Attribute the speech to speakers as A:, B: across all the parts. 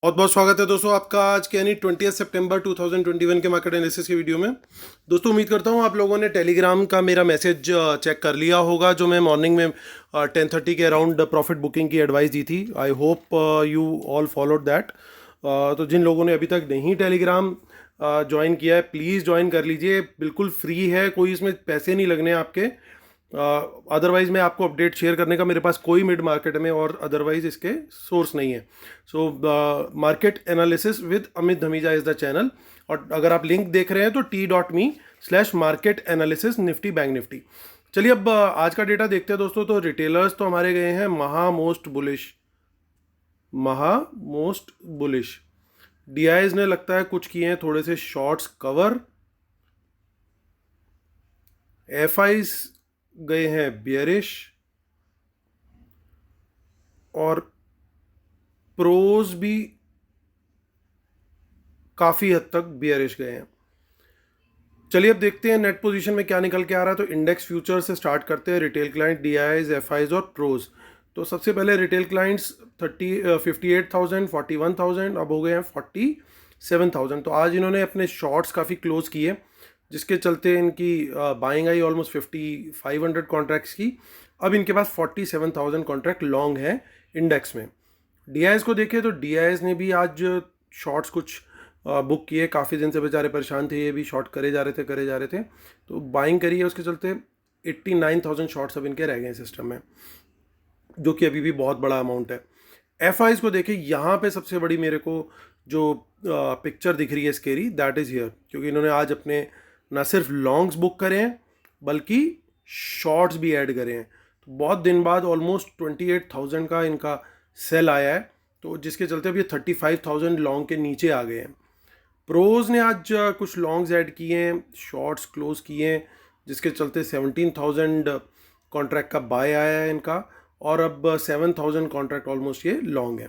A: बहुत बहुत स्वागत है दोस्तों आपका आज के यानी 20 सितंबर 2021 के मार्केट एनालिसिस के वीडियो में। दोस्तों उम्मीद करता हूँ आप लोगों ने टेलीग्राम का मेरा मैसेज चेक कर लिया होगा जो मैं मॉर्निंग में 10:30 के अराउंड प्रॉफिट बुकिंग की एडवाइस दी थी। I hope you all followed that. तो जिन लोगों ने अभी तक नहीं टेलीग्राम ज्वाइन किया है प्लीज़ ज्वाइन कर लीजिए, बिल्कुल फ्री है, कोई इसमें पैसे नहीं लगने आपके। अदरवाइज मैं आपको अपडेट शेयर करने का मेरे पास कोई मिड मार्केट में और अदरवाइज इसके सोर्स नहीं है। So market analysis with Amit Dhamija is the channel, और अगर आप लिंक देख रहे हैं तो t.me/मार्केट एनालिसिस निफ्टी बैंक निफ्टी। चलिए अब आज का डेटा देखते हैं दोस्तों। तो रिटेलर्स तो हमारे गए हैं महा मोस्ट बुलिश। डीआईज ने लगता है कुछ किए हैं थोड़े से शॉर्ट्स कवर। एफआईज गए हैं बियरिश, और प्रोज भी काफ़ी हद तक बियरिश गए हैं। चलिए अब देखते हैं नेट पोजीशन में क्या निकल के आ रहा है। तो इंडेक्स फ्यूचर से स्टार्ट करते हैं। रिटेल क्लाइंट, डीआईज, एफआईज और प्रोज। तो सबसे पहले रिटेल क्लाइंट्स 58,000, 41,000, अब हो गए हैं 47,000। तो आज इन्होंने अपने शॉर्ट्स काफ़ी क्लोज किए जिसके चलते इनकी बाइंग आई ऑलमोस्ट 5,500 कॉन्ट्रैक्ट्स की। अब इनके पास 47,000 कॉन्ट्रैक्ट लॉन्ग है इंडेक्स में। डीआईएस को देखें तो डीआईएस ने भी आज शॉर्ट्स कुछ बुक किए। काफ़ी दिन से बेचारे परेशान थे, ये भी शॉर्ट करे जा रहे थे तो बाइंग करी है, उसके चलते 89,000 शॉर्ट्स अब इनके रह गए हैं सिस्टम में, जो कि अभी भी बहुत बड़ा अमाउंट है। एफआईज को देखें, यहाँ पे सबसे बड़ी मेरे को जो पिक्चर दिख रही है स्केरी, दैट इज़ हियर, क्योंकि इन्होंने आज अपने ना सिर्फ लॉन्ग्स बुक करे हैं बल्कि शॉर्ट्स भी ऐड करे हैं। तो बहुत दिन बाद ऑलमोस्ट 28,000 का इनका सेल आया है, तो जिसके चलते अब ये 35,000 लॉन्ग के नीचे आ गए हैं। प्रोज ने आज कुछ लॉन्ग्स ऐड किए हैं, शॉर्ट्स क्लोज किए हैं, जिसके चलते 17,000 कॉन्ट्रैक्ट का बाय आया है इनका, और अब 7,000 कॉन्ट्रैक्ट ऑलमोस्ट ये लॉन्ग है।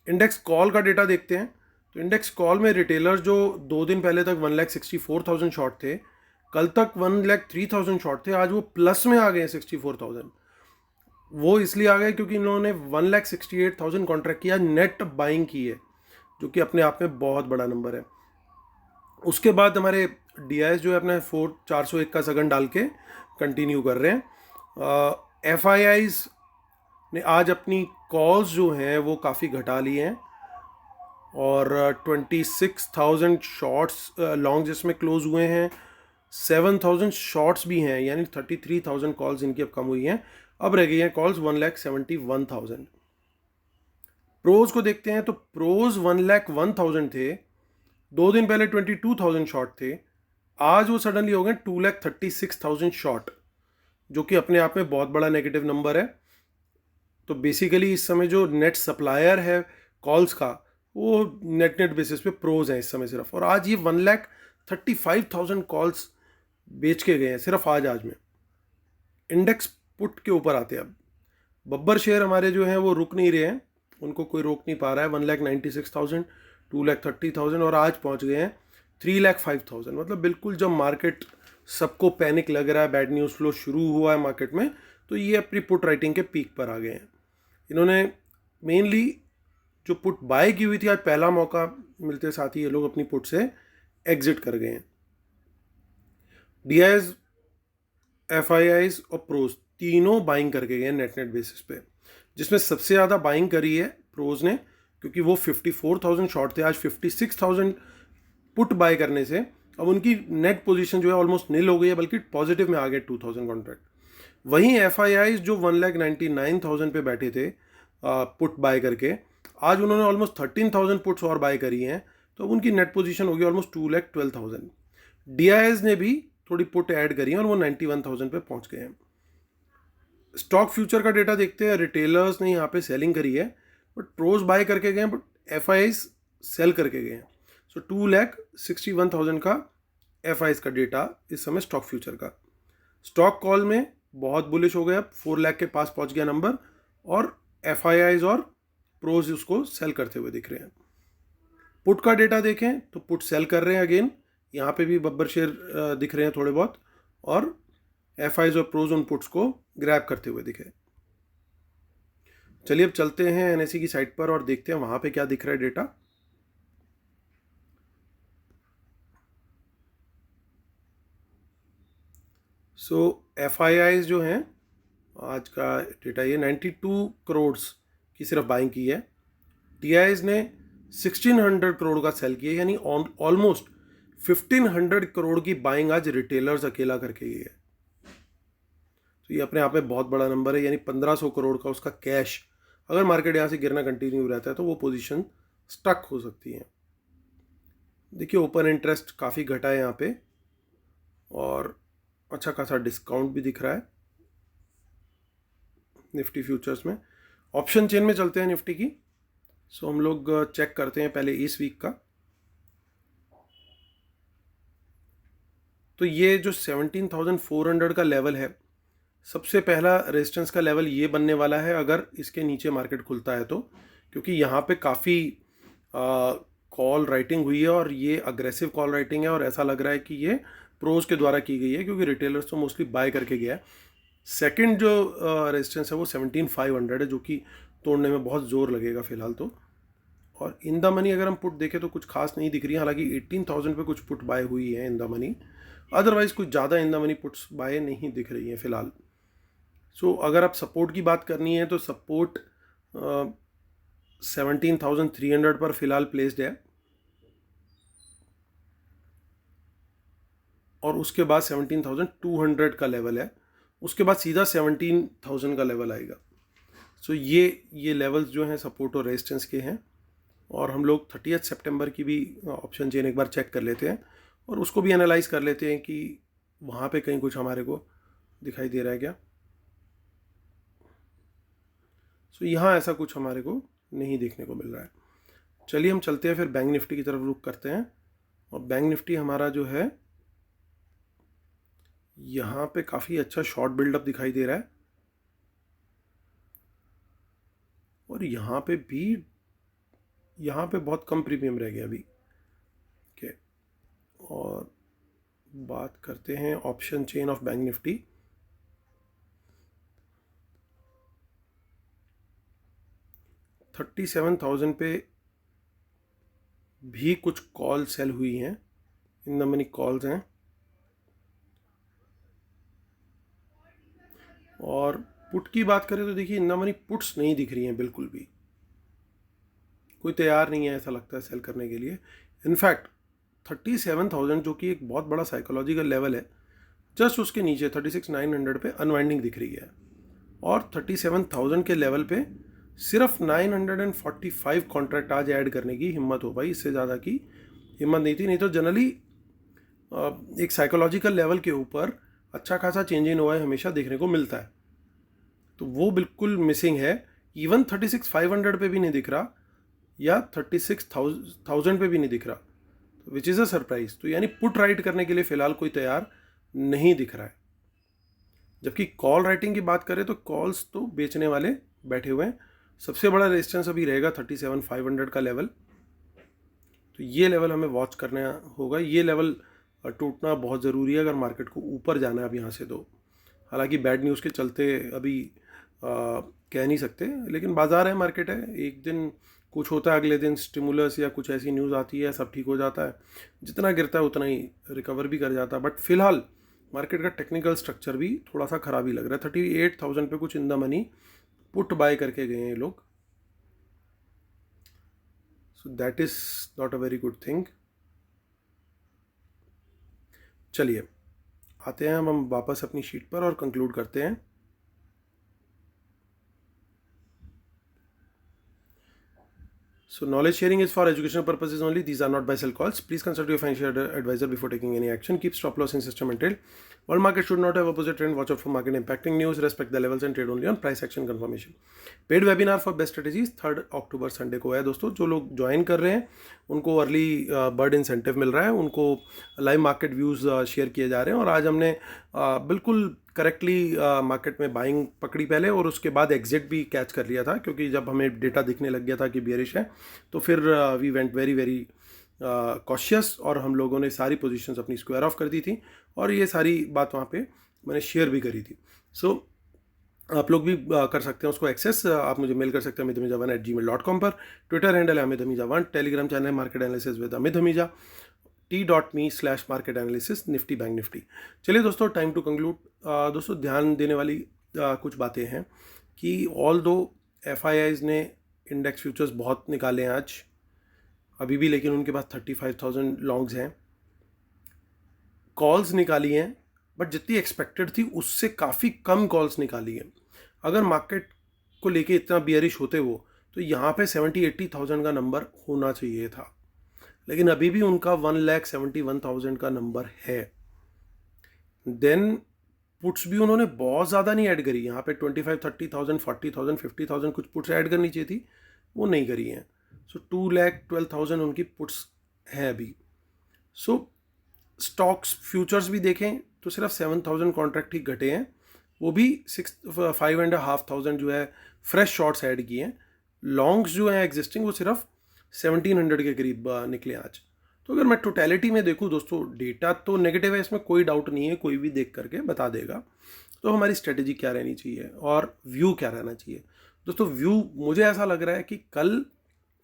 A: इंडेक्स कॉल का डेटा देखते हैं। तो इंडेक्स कॉल में रिटेलर जो 2 दिन पहले तक 1,64,000 शॉर्ट थे, कल तक 1,03,000 शॉर्ट थे, आज वो प्लस में आ गए 64,000। वो इसलिए आ गए क्योंकि इन्होंने 1,68,000 कॉन्ट्रैक्ट किया, नेट बाइंग की है, जो कि अपने आप में बहुत बड़ा नंबर है। उसके बाद हमारे डीआईएस जो है अपना 401 का सगन डाल के कंटिन्यू कर रहे हैं। एफआईआईज ने आज अपनी कॉल्स जो हैं वो काफ़ी घटा लिए हैं, और 26,000 शॉर्ट्स लॉन्ग जिसमें क्लोज हुए हैं, 7,000 शॉर्ट्स भी हैं, यानी 33,000 कॉल्स इनकी अब कम हुई हैं। अब रह गई हैं कॉल्स 1,71,000। प्रोज को देखते हैं। तो प्रोज 1,01,000 थे, 2 दिन पहले 22,000 शॉर्ट थे, आज वो सडनली हो गए 2,36,000 शॉर्ट, जो कि अपने आप में बहुत बड़ा नेगेटिव नंबर है। तो बेसिकली इस समय जो नेट सप्लायर है कॉल्स का, वो नेट बेसिस पे प्रोज है इस समय सिर्फ, और आज ये 1,35,000 कॉल्स बेच के गए हैं सिर्फ आज में। इंडेक्स पुट के ऊपर आते हैं अब। बब्बर शेयर हमारे जो हैं वो रुक नहीं रहे हैं, उनको कोई रोक नहीं पा रहा है। 1,96,000, 2,30,000, और आज पहुंच गए हैं 3,05,000। मतलब बिल्कुल जब मार्केट सबको पैनिक लग रहा है, बैड न्यूज़ फ्लो शुरू हुआ है मार्केट में, तो ये अपनी पुट राइटिंग के पीक पर आ गए हैं। इन्होंने मेनली जो पुट बाय की हुई थी, आज पहला मौका मिलते साथ ही ये लोग अपनी पुट से एग्जिट कर गए हैं। डीआईएस, एफआईआईज और प्रोज तीनों बाइंग करके गए नेट बेसिस पे, जिसमें सबसे ज़्यादा बाइंग करी है प्रोज ने, क्योंकि वो 54,000 शॉर्ट थे, आज 56,000 पुट बाय करने से अब उनकी नेट पोजीशन जो है ऑलमोस्ट नील हो गई है, बल्कि पॉजिटिव में आ गए 2,000 कॉन्ट्रैक्ट। वहीं एफआईआईज जो 1,99,000 पे बैठे थे पुट बाय करके, आज उन्होंने ऑलमोस्ट 13,000 पुट्स और बाय करी हैं, तो अब उनकी नेट पोजीशन होगी ऑलमोस्ट 2,12,000। डीआईएस ने भी थोड़ी पुट ऐड करी है और वो 91,000 पे पहुंच गए हैं। स्टॉक फ्यूचर का डेटा देखते हैं। रिटेलर्स ने यहाँ पे सेलिंग करी है, बट प्रोज बाय करके गए हैं, बट एफआईआईज सेल करके गए हैं। सो 2,61,000 का एफआईआईज का डेटा इस समय स्टॉक फ्यूचर का। स्टॉक कॉल में बहुत बुलिश हो गया, 4 लाख के पास पहुंच गया नंबर, और एफआईआईज और प्रोज उसको सेल करते हुए दिख रहे हैं। पुट का डेटा देखें तो पुट सेल कर रहे हैं अगेन, यहाँ पे भी बब्बर शेयर दिख रहे हैं थोड़े बहुत, और एफआईआईज और प्रोज उन पुट्स को ग्रैब करते हुए दिखे। चलिए अब चलते हैं एनएसई की साइट पर और देखते हैं वहाँ पे क्या दिख रहा है डेटा। सो FIIs जो हैं, आज का डेटा ये 92 करोड़ की सिर्फ बाइंग की है। TIs ने 1600 करोड़ का सेल किया, यानी ऑलमोस्ट 1500 करोड़ की बाइंग आज रिटेलर्स अकेला करके ही है। तो ये अपने आप में बहुत बड़ा नंबर है, यानी 1500 करोड़ का उसका कैश, अगर मार्केट यहाँ से गिरना कंटिन्यू रहता है तो वो पोजीशन स्टक हो सकती है। देखिए ओपन इंटरेस्ट काफ़ी घटा है यहाँ पे और अच्छा खासा डिस्काउंट भी दिख रहा है निफ्टी फ्यूचर्स में। ऑप्शन चेन में चलते हैं निफ्टी की। सो हम लोग चेक करते हैं पहले इस वीक का। तो ये जो 17,400 का लेवल है, सबसे पहला रेजिस्टेंस का लेवल ये बनने वाला है अगर इसके नीचे मार्केट खुलता है तो, क्योंकि यहाँ पे काफ़ी कॉल राइटिंग हुई है और ये अग्रेसिव कॉल राइटिंग है और ऐसा लग रहा है कि ये प्रोज के द्वारा की गई है, क्योंकि रिटेलर्स तो मोस्टली बाय करके गया है। सेकंड जो रेजिस्टेंस है वो 17,500 है, जो कि तोड़ने में बहुत जोर लगेगा फिलहाल तो। और इन द मनी अगर हम पुट देखें तो कुछ खास नहीं दिख रही है, हालांकि 18,000 पे कुछ पुट बाय हुई है इन द मनी, अदरवाइज कुछ ज़्यादा in the money puts buy नहीं दिख रही है फिलहाल। सो अगर आप सपोर्ट की बात करनी है तो सपोर्ट 17,300 पर फिलहाल प्लेस्ड है और उसके बाद 17,200 का लेवल है, उसके बाद सीधा 17,000 का लेवल आएगा। सो ये लेवल्स जो हैं सपोर्ट और रेजिस्टेंस के हैं। और हम लोग 30 सितंबर की भी ऑप्शन चेन एक बार चेक कर लेते हैं और उसको भी एनालाइज कर लेते हैं कि वहाँ पे कहीं कुछ हमारे को दिखाई दे रहा है क्या। सो यहाँ ऐसा कुछ हमारे को नहीं देखने को मिल रहा है। चलिए हम चलते हैं फिर बैंक निफ्टी की तरफ रुख करते हैं। और बैंक निफ्टी हमारा जो है यहाँ पे काफ़ी अच्छा शॉर्ट बिल्डअप दिखाई दे रहा है और यहाँ पे बहुत कम प्रीमियम रह गया अभी के। और बात करते हैं option chain of bank Nifty. $37,000 पे भी कुछ कॉल सेल हुई हैं, इन द मनी कॉल्स हैं। और पुट की बात करें तो देखिए इन द मनी पुट्स नहीं दिख रही हैं, बिल्कुल भी कोई तैयार नहीं है ऐसा लगता है सेल करने के लिए। इनफैक्ट 37,000 जो कि एक बहुत बड़ा साइकोलॉजिकल लेवल है, जस्ट उसके नीचे 36,900 पे अनवाइंडिंग दिख रही है और 37,000 के लेवल पे सिर्फ 945 कॉन्ट्रैक्ट आज ऐड करने की हिम्मत हो पाई, इससे ज़्यादा की हिम्मत नहीं थी। नहीं तो जनरली एक साइकोलॉजिकल लेवल के ऊपर अच्छा खासा चेंज इन हुआ हमेशा देखने को मिलता है, तो वो बिल्कुल मिसिंग है। इवन 36,500 पे भी नहीं दिख रहा या 36,000 पे भी नहीं दिख रहा, विच इज़ अ सरप्राइज। तो यानी पुट राइट करने के लिए फ़िलहाल कोई तैयार नहीं दिख रहा है। जबकि कॉल राइटिंग की बात करें तो कॉल्स तो बेचने वाले बैठे हुए हैं। सबसे बड़ा रेजिस्टेंस अभी रहेगा 37,500 का लेवल, तो ये लेवल हमें वॉच करना होगा। ये लेवल टूटना बहुत ज़रूरी है अगर मार्केट को ऊपर जाना है अब यहाँ से। तो हालांकि बैड न्यूज़ के चलते अभी कह नहीं सकते, लेकिन बाजार है, मार्केट है, एक दिन कुछ होता है, अगले दिन स्टिमुलस या कुछ ऐसी न्यूज़ आती है, सब ठीक हो जाता है, जितना गिरता है उतना ही रिकवर भी कर जाता है। बट फिलहाल मार्केट का टेक्निकल स्ट्रक्चर भी थोड़ा सा ख़राब ही लग रहा है। 38,000 पे कुछ इन द मनी पुट बाय करके गए हैं लोग, so that is not a very good thing. चलिए आते हैं हम वापस अपनी शीट पर और कंक्लूड करते हैं। So knowledge sharing is for educational purposes only. These are not buy sell calls. Please consult your financial advisor before taking any action. Keep stop loss in system and trade. All market should not have opposite trend. Watch out for market impacting news. Respect the levels and trade only on price action confirmation. Paid webinar for best strategies 3 October Sunday को है दोस्तों। जो लोग join कर रहे हैं उनको early bird incentive मिल रहा है, उनको लाइव मार्केट व्यूज़ शेयर किए जा रहे हैं। और आज हमने बिल्कुल करेक्टली मार्केट में बाइंग पकड़ी पहले और उसके बाद एग्जिट भी कैच कर लिया था, क्योंकि जब हमें डेटा दिखने लग गया था कि बियरिश है तो फिर we went very very cautious और हम लोगों ने सारी पोजीशंस अपनी स्क्वायर ऑफ कर दी थी और ये सारी बात वहाँ पे मैंने शेयर भी करी थी। सो आप लोग भी कर सकते हैं उसको एक्सेस। आप मुझे मेल कर सकते हैं amithamija1@gmail.com पर। ट्विटर हैंडल है amithamija1, टेलीग्राम चैनल है market analysis with Amit Hamija, t.me/market analysis nifty bank nifty. चलिए दोस्तों, टाइम टू कंक्लूड। दोस्तों ध्यान देने वाली कुछ बातें हैं कि ऑल दो FIIs ने इंडेक्स फ्यूचर्स बहुत निकाले हैं आज अभी भी, लेकिन उनके पास 35,000 लॉन्ग्स हैं। कॉल्स निकाली हैं बट जितनी एक्सपेक्टेड थी उससे काफ़ी कम कॉल्स निकाली हैं। अगर मार्केट को लेके इतना बियरिश होते वो, तो यहाँ पे 70-80,000 का नंबर होना चाहिए था, लेकिन अभी भी उनका 1,71,000 का नंबर है। देन पुट्स भी उन्होंने बहुत ज़्यादा नहीं ऐड करी, यहाँ पे 25-30,000, 40,000, 50,000 कुछ पुट्स ऐड करनी चाहिए थी, वो नहीं करी हैं। सो 2,12,000 उनकी पुट्स हैं अभी। सो स्टॉक्स फ्यूचर्स भी देखें तो सिर्फ 7,000 कॉन्ट्रैक्ट ही घटे हैं, वो भी 5,500 जो है फ्रेश शॉर्ट्स ऐड किए हैं। लॉन्ग्स जो हैं एग्जिस्टिंग वो सिर्फ 1,700 के करीब निकले आज। तो अगर मैं टोटलिटी में देखूं दोस्तों, डेटा तो नेगेटिव है, इसमें कोई डाउट नहीं है, कोई भी देख करके बता देगा। तो हमारी स्ट्रेटेजी क्या रहनी चाहिए और व्यू क्या रहना चाहिए दोस्तों? व्यू मुझे ऐसा लग रहा है कि कल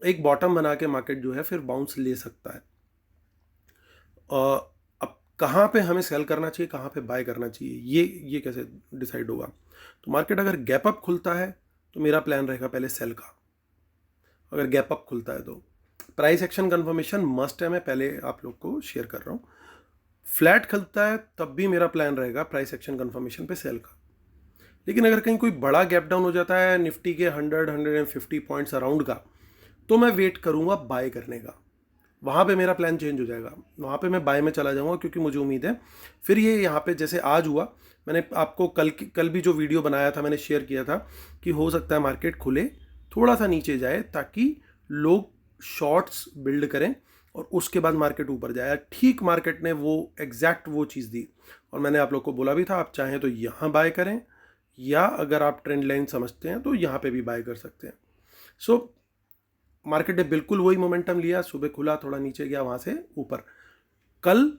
A: एक बॉटम बना के मार्केट जो है फिर बाउंस ले सकता है। अब कहाँ पे हमें सेल करना चाहिए, कहाँ पे बाय करना चाहिए, ये कैसे डिसाइड होगा? तो मार्केट अगर गैप अप खुलता है तो मेरा प्लान रहेगा पहले सेल का। अगर गैप अप खुलता है तो प्राइस एक्शन कंफर्मेशन मस्ट है, मैं पहले आप लोग को शेयर कर रहा हूँ। फ्लैट खुलता है तब भी मेरा प्लान रहेगा प्राइस एक्शन कंफर्मेशन पे सेल का। लेकिन अगर कहीं कोई बड़ा गैप डाउन हो जाता है निफ्टी के 100-150 पॉइंट्स अराउंड का, तो मैं वेट करूँगा बाय करने का। वहाँ पे मेरा प्लान चेंज हो जाएगा, वहाँ पे मैं बाय में चला जाऊँगा, क्योंकि मुझे उम्मीद है फिर ये यहाँ पे जैसे आज हुआ। मैंने आपको कल भी जो वीडियो बनाया था मैंने शेयर किया था कि हो सकता है मार्केट खुले थोड़ा सा नीचे जाए ताकि लोग शॉर्ट्स बिल्ड करें और उसके बाद मार्केट ऊपर जाए। ठीक मार्केट ने वो एग्जैक्ट वो चीज़ दी, और मैंने आप लोग को बोला भी था आप चाहें तो यहाँ बाय करें, या अगर आप ट्रेंड लाइन समझते हैं तो यहाँ पे भी बाय कर सकते हैं। सो मार्केट ने बिल्कुल वही मोमेंटम लिया, सुबह खुला थोड़ा नीचे गया, वहाँ से ऊपर। कल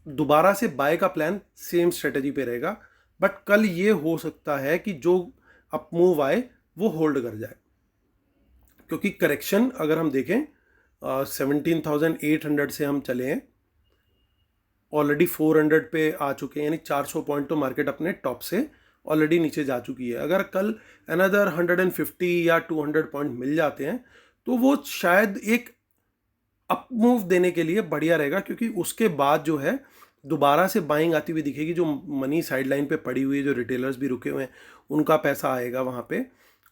A: दोबारा से बाय का प्लान सेम स्ट्रेटजी पे रहेगा, बट कल ये हो सकता है कि जो अप मूव आए वो होल्ड कर जाए, क्योंकि करेक्शन अगर हम देखें 17,800 से हम चले हैं, ऑलरेडी 400 पे आ चुके हैं, यानी 400 पॉइंट तो मार्केट अपने टॉप से ऑलरेडी नीचे जा चुकी है। अगर कल अनदर 150 या 200 पॉइंट मिल जाते हैं तो वो शायद एक अप मूव देने के लिए बढ़िया रहेगा, क्योंकि उसके बाद जो है दोबारा से बाइंग आती हुई दिखेगी। जो मनी साइडलाइन पे पड़ी हुई है, जो रिटेलर्स भी रुके हुए हैं, उनका पैसा आएगा वहाँ पे।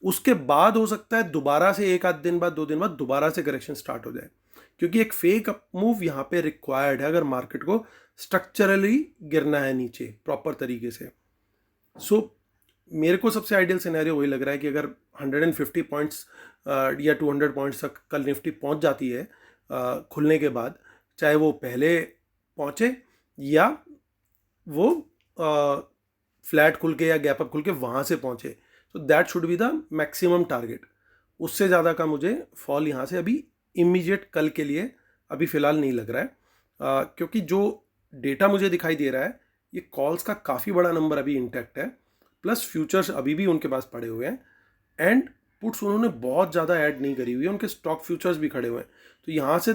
A: उसके बाद हो सकता है दोबारा से एक आध दिन बाद, 2 दिन बाद दोबारा से करेक्शन स्टार्ट हो जाए, क्योंकि एक फेक अप मूव यहाँ पे रिक्वायर्ड है अगर मार्केट को स्ट्रक्चरली गिरना है नीचे प्रॉपर तरीके से। सो मेरे को सबसे आइडियल सिनेरियो वही लग रहा है कि अगर 150 पॉइंट्स या 200 पॉइंट्स तक कल निफ्टी पहुंच जाती है खुलने के बाद, चाहे वो पहले पहुंचे या वो फ्लैट खुल के या गैप अप खुल के वहाँ से पहुंचे, तो that should be the maximum target. उससे ज़्यादा का मुझे फॉल यहाँ से अभी इमीडिएट कल के लिए अभी फ़िलहाल नहीं लग रहा है, क्योंकि जो डेटा मुझे दिखाई दे रहा है ये कॉल्स का काफ़ी बड़ा नंबर अभी इंटैक्ट है, प्लस फ्यूचर्स अभी भी उनके पास पड़े हुए हैं, एंड पुट्स उन्होंने बहुत ज़्यादा ऐड नहीं करी हुई है, उनके स्टॉक फ्यूचर्स भी खड़े हुए हैं। तो यहाँ से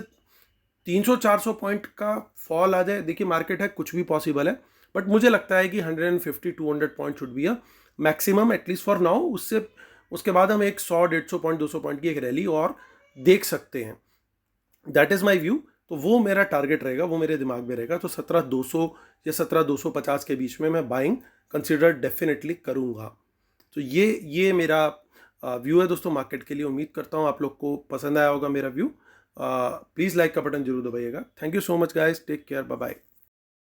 A: 300-400 पॉइंट का फॉल आ जाए, देखिए मार्केट है, कुछ भी पॉसिबल है, बट मुझे लगता है कि 150-200 point should be a maximum at least for now. उसके बाद हम एक 100-150 पॉइंट 200 पॉइंट की एक रैली और देख सकते हैं। That is my view. तो वो मेरा टारगेट रहेगा, वो मेरे दिमाग में रहेगा। तो 17,200 या 17,250 के बीच में मैं बाइंग कंसिडर डेफिनेटली करूँगा। तो ये मेरा व्यू है दोस्तों मार्केट के लिए। उम्मीद करता हूँ आप लोग को पसंद आया होगा मेरा व्यू। प्लीज़ लाइक का बटन जरूर दबाइएगा। Thank you so much guys, take care, bye bye.